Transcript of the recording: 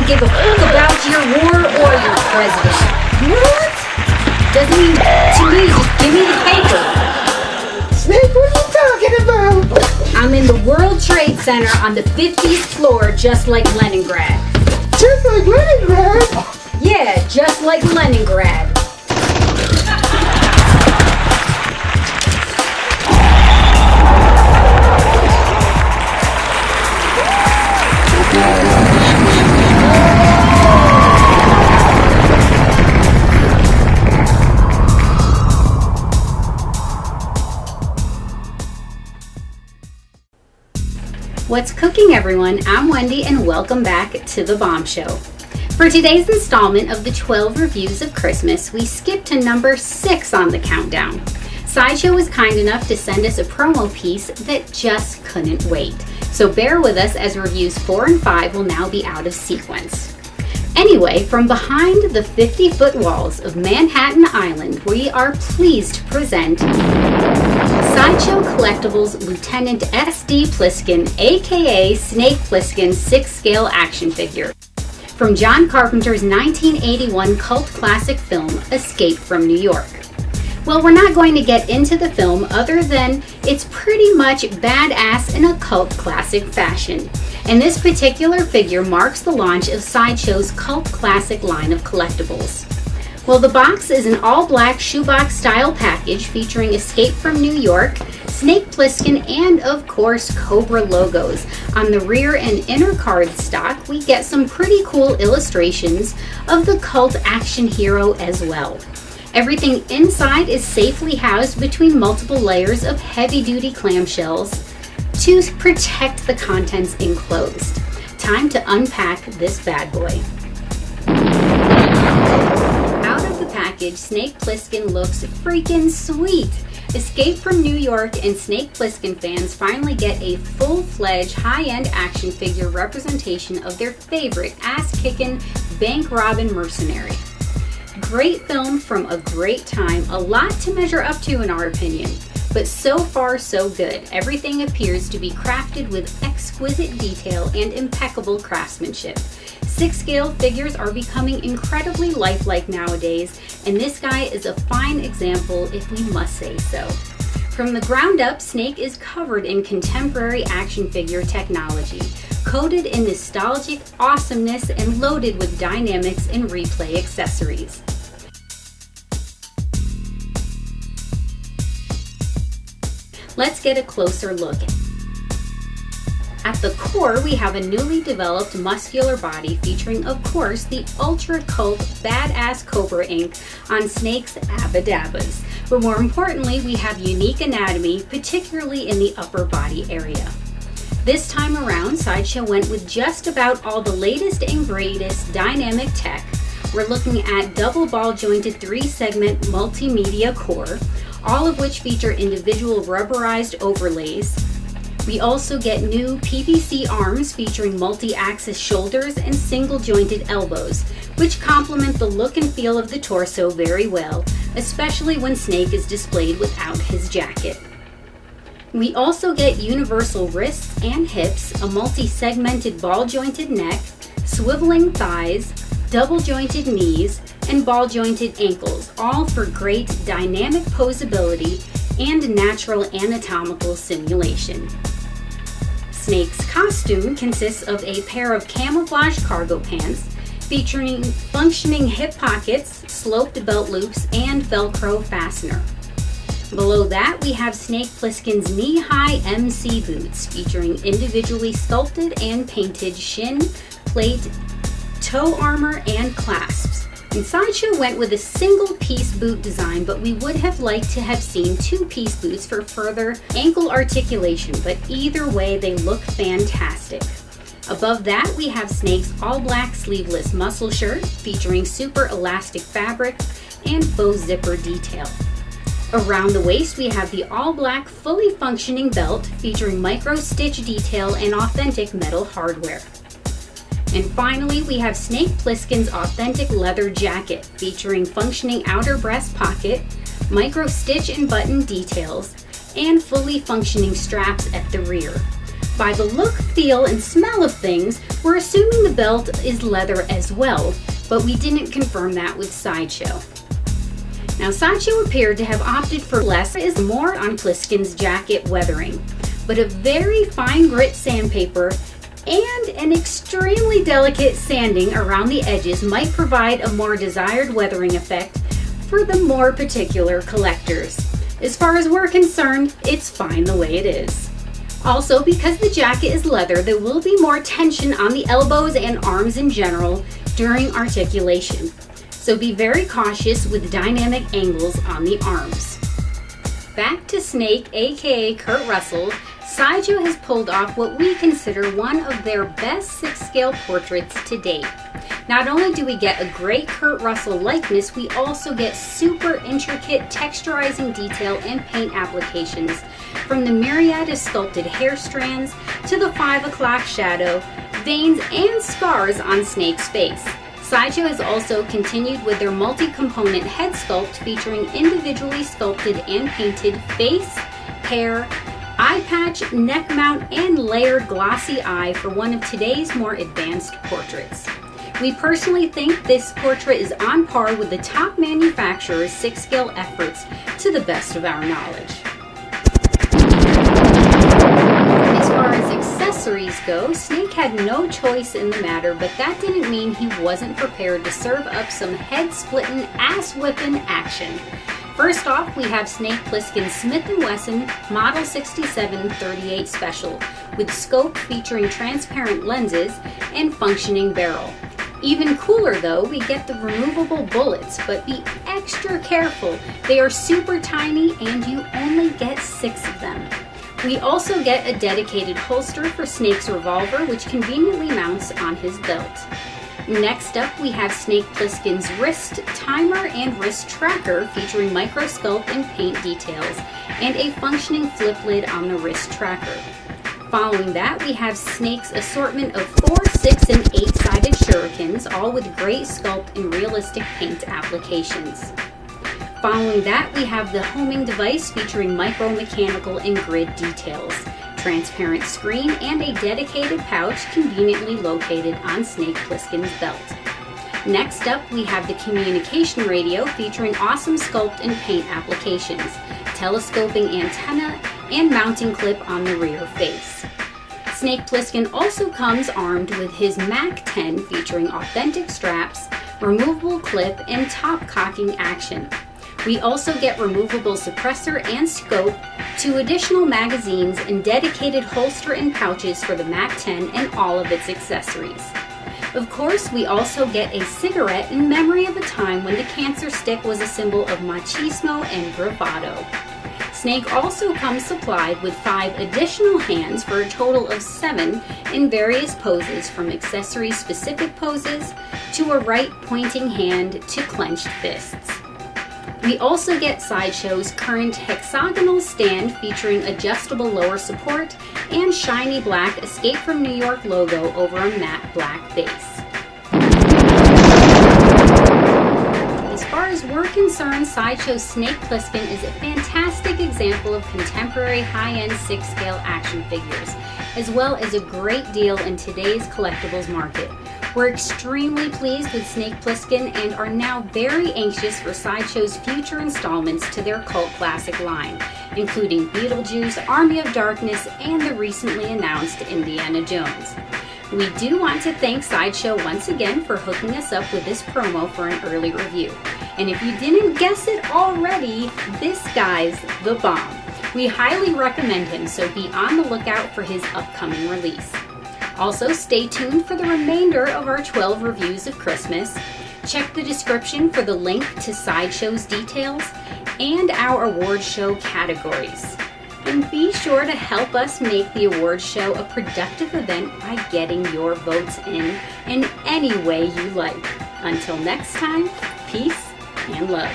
give a fuck about your war or your president. What? Doesn't mean to me, just give me the paper. Snake, what are you talking about? I'm in the World Trade Center on the 50th floor, just like Leningrad. Just like Leningrad? Yeah, just like Leningrad. What's cooking, everyone? I'm Wendy and welcome back to The Bomb Show. For today's installment of the 12 Reviews of Christmas, we skip to number 6 on the countdown. Sideshow was kind enough to send us a promo piece that just couldn't wait. So bear with us as reviews 4 and 5 will now be out of sequence. Anyway, from behind the 50-foot walls of Manhattan Island, we are pleased to present Sideshow Collectibles Lieutenant S.D. Plissken, aka Snake Plissken 6-scale action figure from John Carpenter's 1981 cult classic film, Escape from New York. Well, we're not going to get into the film other than it's pretty much badass in a cult classic fashion. And this particular figure marks the launch of Sideshow's cult classic line of collectibles. Well, the box is an all-black shoebox style package featuring Escape from New York, Snake Plissken, and of course Cobra logos. On the rear and inner card stock, we get some pretty cool illustrations of the cult action hero as well. Everything inside is safely housed between multiple layers of heavy-duty clamshells to protect the contents enclosed. Time to unpack this bad boy. Out of the package, Snake Plissken looks freaking sweet. Escape from New York and Snake Plissken fans finally get a full-fledged high-end action figure representation of their favorite ass-kicking, bank-robbing mercenary. Great film from a great time, a lot to measure up to in our opinion. But so far, so good. Everything appears to be crafted with exquisite detail and impeccable craftsmanship. 6-scale figures are becoming incredibly lifelike nowadays, and this guy is a fine example, if we must say so. From the ground up, Snake is covered in contemporary action figure technology, coated in nostalgic awesomeness and loaded with dynamics and replay accessories. Let's get a closer look. At the core, we have a newly developed muscular body featuring, of course, the ultra cult badass Cobra ink on Snake's abadabbas. But more importantly, we have unique anatomy, particularly in the upper body area. This time around, Sideshow went with just about all the latest and greatest dynamic tech. We're looking at double ball jointed 3-segment multimedia core, all of which feature individual rubberized overlays. We also get new PVC arms featuring multi-axis shoulders and single jointed elbows, which complement the look and feel of the torso very well, especially when Snake is displayed without his jacket. We also get universal wrists and hips, a multi-segmented ball-jointed neck, swiveling thighs, double-jointed knees, and ball-jointed ankles, all for great dynamic posability and natural anatomical simulation. Snake's costume consists of a pair of camouflage cargo pants featuring functioning hip pockets, sloped belt loops, and Velcro fastener. Below that, we have Snake Plissken's knee-high MC boots featuring individually sculpted and painted shin, plate, toe armor, and clasps. And Sideshow went with a single-piece boot design, but we would have liked to have seen 2-piece boots for further ankle articulation, but either way, they look fantastic. Above that, we have Snake's all-black sleeveless muscle shirt featuring super elastic fabric and faux zipper detail. Around the waist, we have the all-black, fully functioning belt featuring micro-stitch detail and authentic metal hardware. And finally, we have Snake Plissken's authentic leather jacket featuring functioning outer breast pocket, micro-stitch and button details, and fully functioning straps at the rear. By the look, feel, and smell of things, we're assuming the belt is leather as well, but we didn't confirm that with Sideshow. Now, Sideshow appeared to have opted for less is more on Plissken's jacket weathering, but a very fine grit sandpaper and an extremely delicate sanding around the edges might provide a more desired weathering effect for the more particular collectors. As far as we're concerned, it's fine the way it is. Also, because the jacket is leather, there will be more tension on the elbows and arms in general during articulation. So be very cautious with dynamic angles on the arms. Back to Snake, aka Kurt Russell, Sideshow has pulled off what we consider one of their best 6-scale portraits to date. Not only do we get a great Kurt Russell likeness, we also get super intricate texturizing detail and paint applications, from the myriad of sculpted hair strands to the 5 o'clock shadow, veins, and scars on Snake's face. Sideshow has also continued with their multi-component head sculpt featuring individually sculpted and painted face, hair, eye patch, neck mount, and layered glossy eye for one of today's more advanced portraits. We personally think this portrait is on par with the top manufacturer's 6-scale efforts to the best of our knowledge. As far as accessories go, Snake had no choice in the matter, but that didn't mean he wasn't prepared to serve up some head-splitting, ass-whipping action. First off, we have Snake Plissken Smith & Wesson Model 6738 Special, with scope featuring transparent lenses and functioning barrel. Even cooler though, we get the removable bullets, but be extra careful. They are super tiny and you only get 6 of them. We also get a dedicated holster for Snake's revolver, which conveniently mounts on his belt. Next up, we have Snake Plissken's wrist timer and wrist tracker featuring micro sculpt and paint details, and a functioning flip lid on the wrist tracker. Following that, we have Snake's assortment of 4, 6, and 8-sided shurikens, all with great sculpt and realistic paint applications. Following that, we have the homing device featuring micro-mechanical and grid details, transparent screen, and a dedicated pouch conveniently located on Snake Plissken's belt. Next up, we have the communication radio featuring awesome sculpt and paint applications, telescoping antenna, and mounting clip on the rear face. Snake Plissken also comes armed with his Mac 10 featuring authentic straps, removable clip, and top cocking action. We also get removable suppressor and scope, 2 additional magazines, and dedicated holster and pouches for the Mac 10 and all of its accessories. Of course, we also get a cigarette in memory of a time when the cancer stick was a symbol of machismo and bravado. Snake also comes supplied with 5 additional hands for a total of 7 in various poses, from accessory-specific poses to a right pointing hand to clenched fists. We also get Sideshow's current hexagonal stand featuring adjustable lower support and shiny black Escape from New York logo over a matte black base. As far as we're concerned, Sideshow's Snake Plissken is a fantastic example of contemporary high-end 6-scale action figures, as well as a great deal in today's collectibles market. We're extremely pleased with Snake Plissken and are now very anxious for Sideshow's future installments to their cult classic line, including Beetlejuice, Army of Darkness, and the recently announced Indiana Jones. We do want to thank Sideshow once again for hooking us up with this promo for an early review. And if you didn't guess it already, this guy's the bomb. We highly recommend him, so be on the lookout for his upcoming release. Also, stay tuned for the remainder of our 12 reviews of Christmas. Check the description for the link to Sideshow's details and our award show categories. And be sure to help us make the award show a productive event by getting your votes in any way you like. Until next time, peace and love.